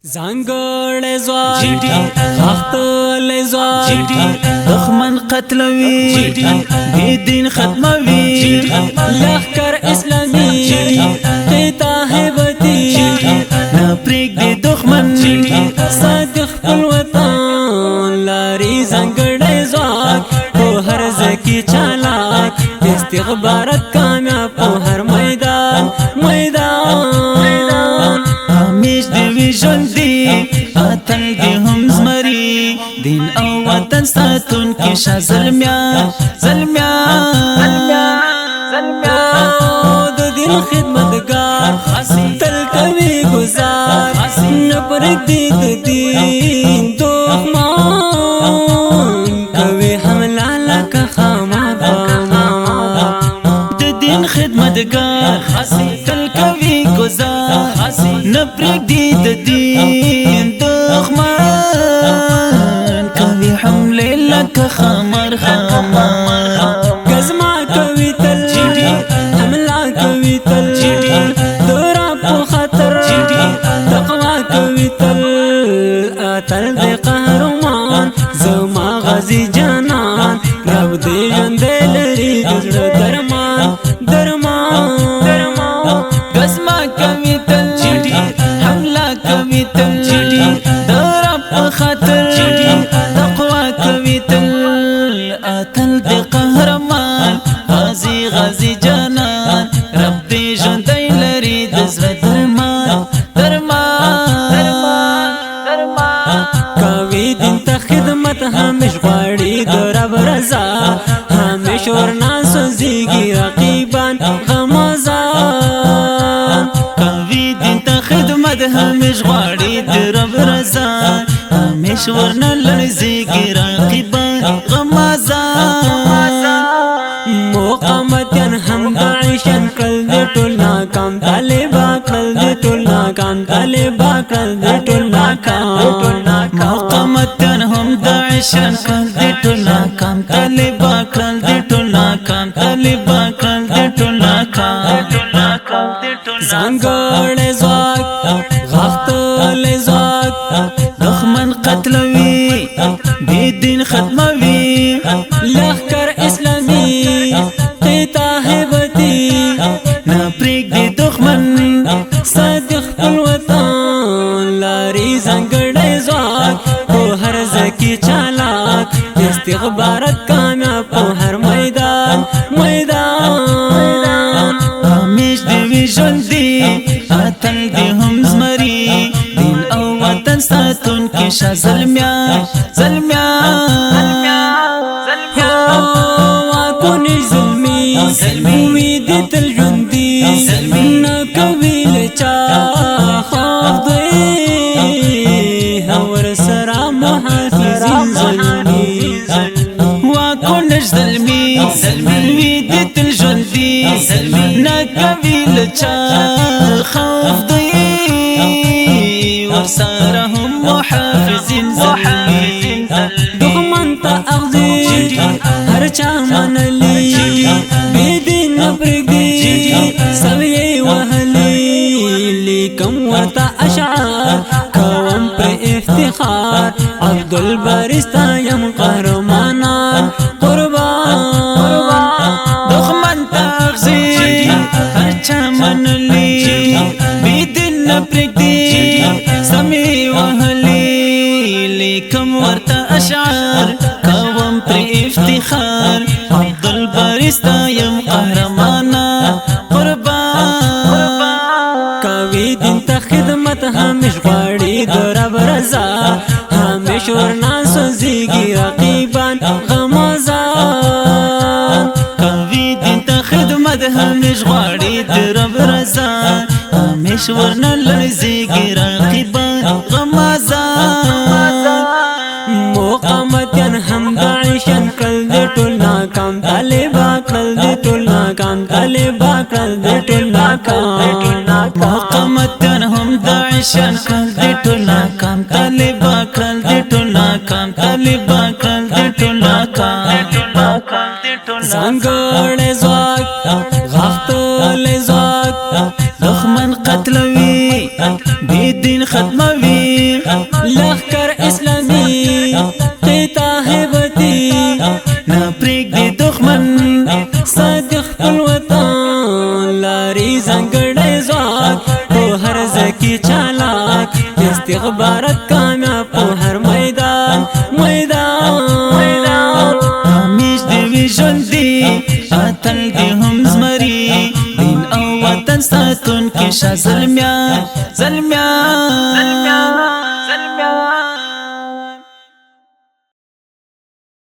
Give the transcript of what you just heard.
زنګړې زوال خختلې زوال دښمن قتلوي بی دین ختموي لخر اسلامي قطع هبتي نپریک دی دښمن صادق خپل وطن لاري زنګړې زوال په هر ځکه چالاک استخبارات کامیاب په هر میدان همیش دی ژوندي اتل دی هم زمري دین او وطن ساتون کې شاه زلمیان د دین خدمتګار تل کوي گزار نه پرېږدي د دین دښمن کوي حمله لکه خامار د دین خدمتګار تل کوي گزار نه پرېږدي د دین دښمن کوي حمله لکه خامار گزما کوي تل حمله کوي تل دورا په خطر تقوا کوي تل اتل د قهرمان زما غازی جانان رب دې ژوندې لري د زړه درمان گزما کوي تل حمله کوي تل دورا په خطر تقوا کوي تل اتل د قهرمان غازی جانان رب دې ژوندې لري د زړه درمان کوي دین ته خدمت همیش غواړي د رب رضا همیش ورنا سوزيږي رقیبان غمازان کوي دین ته خدمت همیش غواړي د رب رضا همیش ورنه لړزيږي رقیبان غمازان مقامتن هم داعشن کل دی ټول ناکام طالبا کل دی ټول ناکام طالبا کل دی ټول ناکام مقامتن هم داعشن کل دی ټول ناکام طالبا کل دی ټول ناکام طالبا کل دی ټول ناکام زنګړې زواک غختلې زواک دښمن قتلوي بی دین ختموي لخر اسلامي قطع هبتي نپریک دی دښمن صادق خپل وطن لاري زنګړې زواک په هر ځکه چالاک استخبارات کامیاب په هر میدان همیش دی ژوندي اتل دی هم زمري دین او وطن ساتون کې شاه زلمیان واکونی زلمی ویدی تل ژوندي نه کوي لچا خوف دوی هور سره محافظین زلمی واکونی زلمی ویدی تل ژوندي نه کوي لچا خوف دوی ور سره هم محافظین زلمی دښمن ته اغزي هر چا منلی بيدین پرګي سوي وهلي لیکم ورته اشعار کوم پر افتخار عبد البارستا یم قهرمانان قربان دښمن ته اغزي هر چا منلی بيدین پرګي سمي وهلي لیکم ورته اشعار کوم پر افتخار عبد البارستا یم قهرمانا قربان کوي دین ته خدمت همیش غواړي د رب رضا همیش ورنا سوزيږي رقیبان غمازان کوي دین ته خدمت همیش غواړي د رب رضا همیش ورنه لړزيږي رقیبان غمازان مقامتن هم داعشن کل دی ټول ناکام طالبا کل دی ټول ناکام طالبا کل دی ټول ناکام مقامتن هم داعشن کل دی ټول ناکام طالبا کل دی ټول ناکام طالبا کل دی ټول ناکام زنګړې زواک غختلې زواک دښمن قتلوي بی دین ختموي وطن ساتون کې شاه زلمیان زلمیان زلمیان